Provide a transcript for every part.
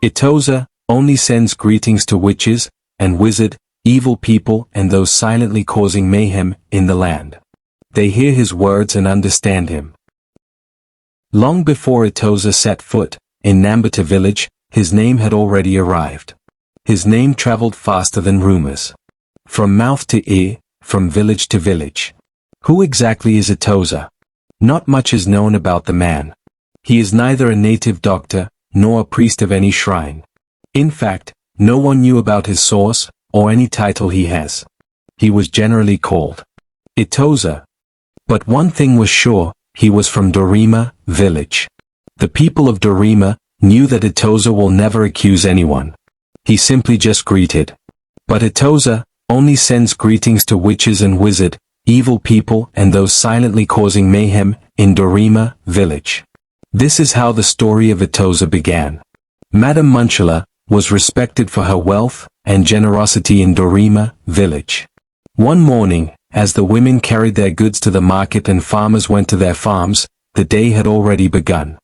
Etoza only sends greetings to witches and wizard, evil people and those silently causing mayhem in the land. They hear his words and understand him. Long before Etoza set foot in Nambita village, his name had already arrived. His name traveled faster than rumors. From mouth to ear, from village to village. Who exactly is Etoza? Not much is known about the man. He is neither a native doctor, nor a priest of any shrine. In fact, no one knew about his source, or any title he has. He was generally called Etoza. But one thing was sure, he was from Dorima village. The people of Dorima knew that Etoza will never accuse anyone. He simply just greeted. But Etoza only sends greetings to witches and wizard, evil people and those silently causing mayhem in Dorima village. This is how the story of Etoza began. Madame Munchala was respected for her wealth and generosity in Dorima village. One morning, as the women carried their goods to the market and farmers went to their farms, the day had already begun.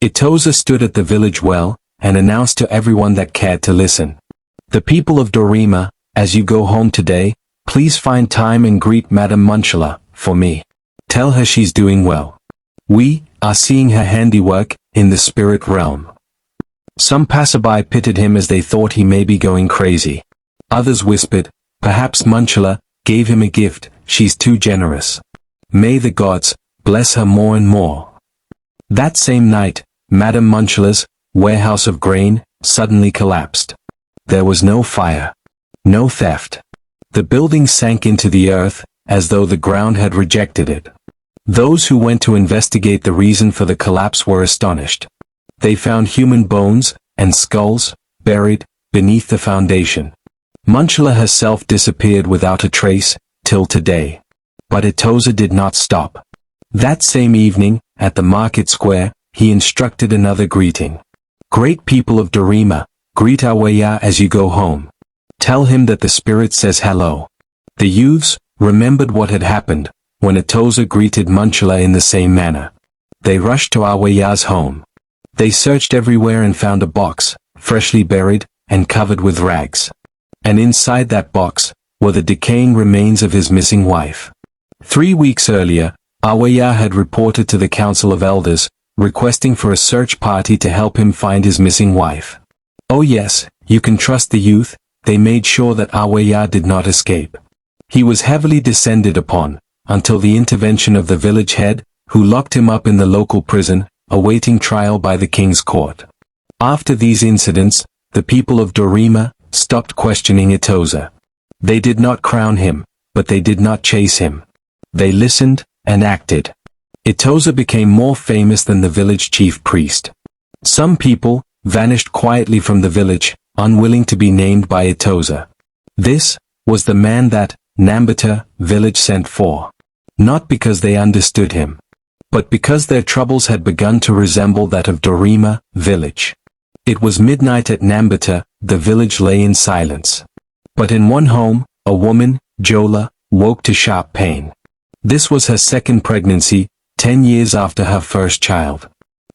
Etoza stood at the village well, and announced to everyone that cared to listen. The people of Dorima, as you go home today, please find time and greet Madame Munchala, for me. Tell her she's doing well. We are seeing her handiwork in the spirit realm. Some passerby pitied him as they thought he may be going crazy. Others whispered, perhaps Munchala gave him a gift, she's too generous. May the gods bless her more and more. That same night, Madame Munchala's warehouse of grain suddenly collapsed. There was no fire. No theft. The building sank into the earth, as though the ground had rejected it. Those who went to investigate the reason for the collapse were astonished. They found human bones and skulls buried beneath the foundation. Munchala herself disappeared without a trace, till today. But Etoza did not stop. That same evening, at the market square, he instructed another greeting. Great people of Dorima, greet Awaya as you go home. Tell him that the spirit says hello. The youths remembered what had happened when Etoza greeted Munchala in the same manner. They rushed to Awaya's home. They searched everywhere and found a box, freshly buried and covered with rags. And inside that box were the decaying remains of his missing wife. 3 weeks earlier, Awaya had reported to the Council of Elders, requesting for a search party to help him find his missing wife. Oh yes, you can trust the youth, they made sure that Awaya did not escape. He was heavily descended upon, until the intervention of the village head, who locked him up in the local prison, awaiting trial by the king's court. After these incidents, the people of Dorima stopped questioning Etoza. They did not crown him, but they did not chase him. They listened and acted. Etoza became more famous than the village chief priest. Some people vanished quietly from the village, unwilling to be named by Etoza. This was the man that Nambita village sent for. Not because they understood him, but because their troubles had begun to resemble that of Dorima village. It was midnight at Nambita, the village lay in silence. But in one home, a woman, Jola, woke to sharp pain. This was her second pregnancy, 10 years after her first child.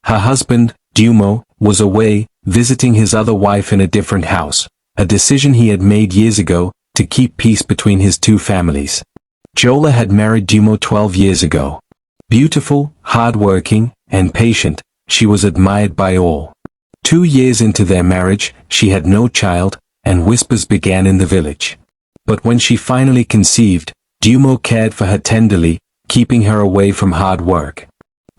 Her husband, Dumo, was away, visiting his other wife in a different house, a decision he had made years ago, to keep peace between his two families. Jola had married Dumo 12 years ago. Beautiful, hard-working, and patient, she was admired by all. 2 years into their marriage, she had no child, and whispers began in the village. But when she finally conceived, Dumo cared for her tenderly, keeping her away from hard work.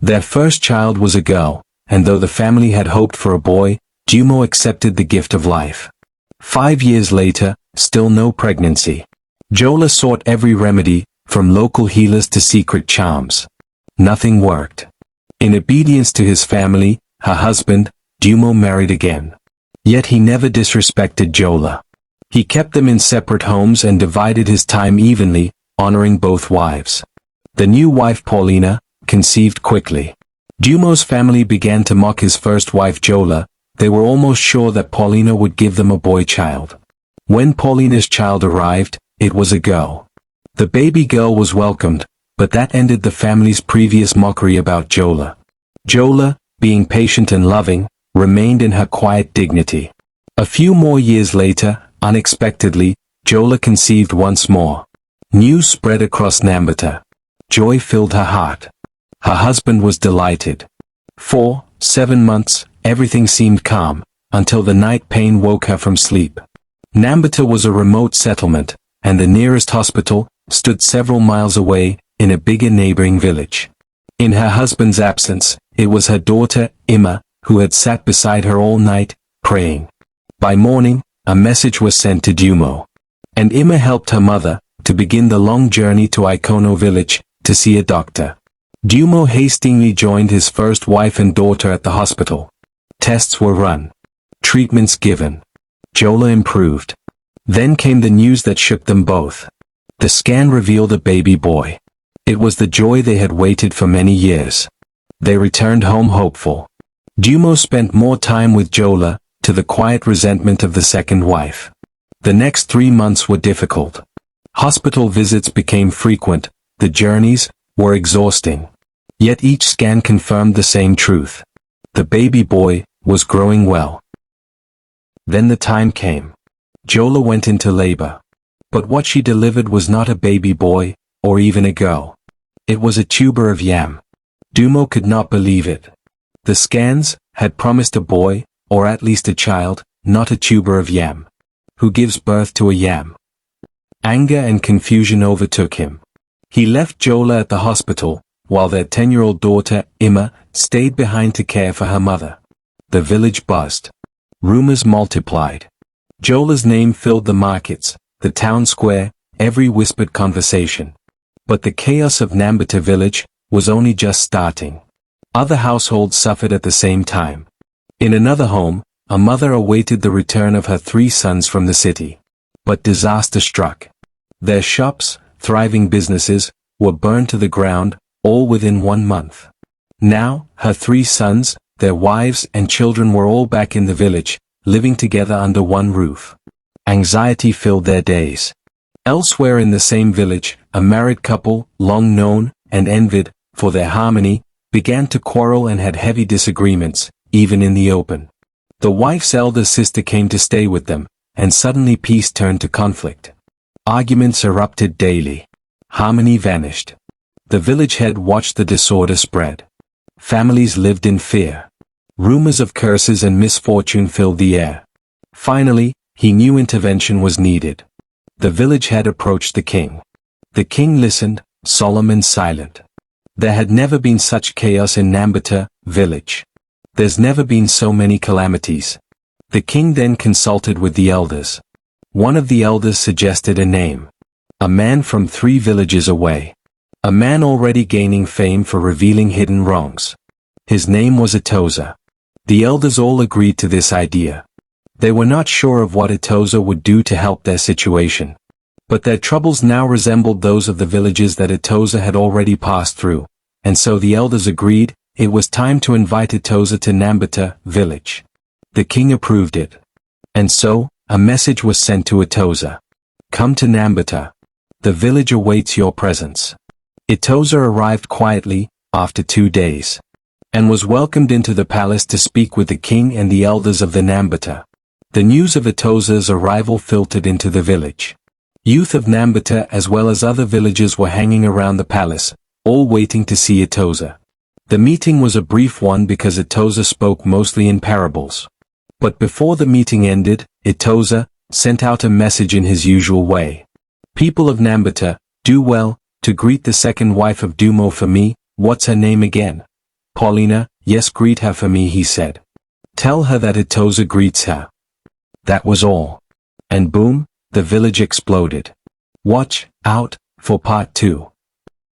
Their first child was a girl, and though the family had hoped for a boy, Dumo accepted the gift of life. 5 years later, still no pregnancy. Jola sought every remedy, from local healers to secret charms. Nothing worked. In obedience to his family, her husband, Dumo married again. Yet he never disrespected Jola. He kept them in separate homes and divided his time evenly, honoring both wives. The new wife Paulina conceived quickly. Dumo's family began to mock his first wife Jola. They were almost sure that Paulina would give them a boy child. When Paulina's child arrived, it was a girl. The baby girl was welcomed, but that ended the family's previous mockery about Jola. Jola, being patient and loving, remained in her quiet dignity. A few more years later, unexpectedly, Jola conceived once more. News spread across Nambita. Joy filled her heart. Her husband was delighted. For 7 months, everything seemed calm, until the night pain woke her from sleep. Nambita was a remote settlement, and the nearest hospital stood several miles away, in a bigger neighboring village. In her husband's absence, it was her daughter, Imma, who had sat beside her all night, praying. By morning, a message was sent to Dumo. And Imma helped her mother to begin the long journey to Ikono village to see a doctor. Dumo hastily joined his first wife and daughter at the hospital. Tests were run. Treatments given. Jola improved. Then came the news that shook them both. The scan revealed a baby boy. It was the joy they had waited for many years. They returned home hopeful. Dumo spent more time with Jola, to the quiet resentment of the second wife. The next 3 months were difficult. Hospital visits became frequent, the journeys were exhausting. Yet each scan confirmed the same truth. The baby boy was growing well. Then the time came. Jola went into labor. But what she delivered was not a baby boy, or even a girl. It was a tuber of yam. Dumo could not believe it. The scans had promised a boy, or at least a child, not a tuber of yam. Who gives birth to a yam? Anger and confusion overtook him. He left Jola at the hospital, while their 10-year-old daughter, Imma, stayed behind to care for her mother. The village buzzed. Rumors multiplied. Jola's name filled the markets, the town square, every whispered conversation. But the chaos of Nambita village was only just starting. Other households suffered at the same time. In another home, a mother awaited the return of her 3 sons from the city. But disaster struck. Their shops, thriving businesses, were burned to the ground, all within 1 month. Now, her 3 sons, their wives and children were all back in the village, living together under one roof. Anxiety filled their days. Elsewhere in the same village, a married couple, long known and envied for their harmony, began to quarrel and had heavy disagreements, even in the open. The wife's elder sister came to stay with them, and suddenly peace turned to conflict. Arguments erupted daily. Harmony vanished. The village head watched the disorder spread. Families lived in fear. Rumors of curses and misfortune filled the air. Finally, he knew intervention was needed. The village head approached the king. The king listened, solemn and silent. There had never been such chaos in Nambita village. There's never been so many calamities. The king then consulted with the elders. One of the elders suggested a name. A man from 3 villages away. A man already gaining fame for revealing hidden wrongs. His name was Etoza. The elders all agreed to this idea. They were not sure of what Etoza would do to help their situation. But their troubles now resembled those of the villages that Etoza had already passed through, and so the elders agreed it was time to invite Etoza to Nambita village. The king approved it. And so, a message was sent to Etoza. Come to Nambita. The village awaits your presence. Etoza arrived quietly, after 2 days, and was welcomed into the palace to speak with the king and the elders of the Nambita. The news of Etoza's arrival filtered into the village. Youth of Nambita as well as other villagers were hanging around the palace, all waiting to see Etoza. The meeting was a brief one because Etoza spoke mostly in parables. But before the meeting ended, Etoza sent out a message in his usual way. People of Nambita, do well to greet the second wife of Dumo for me. What's her name again? Paulina. Yes, greet her for me, he said. Tell her that Etoza greets her. That was all. And boom, the village exploded. Watch out for part 2.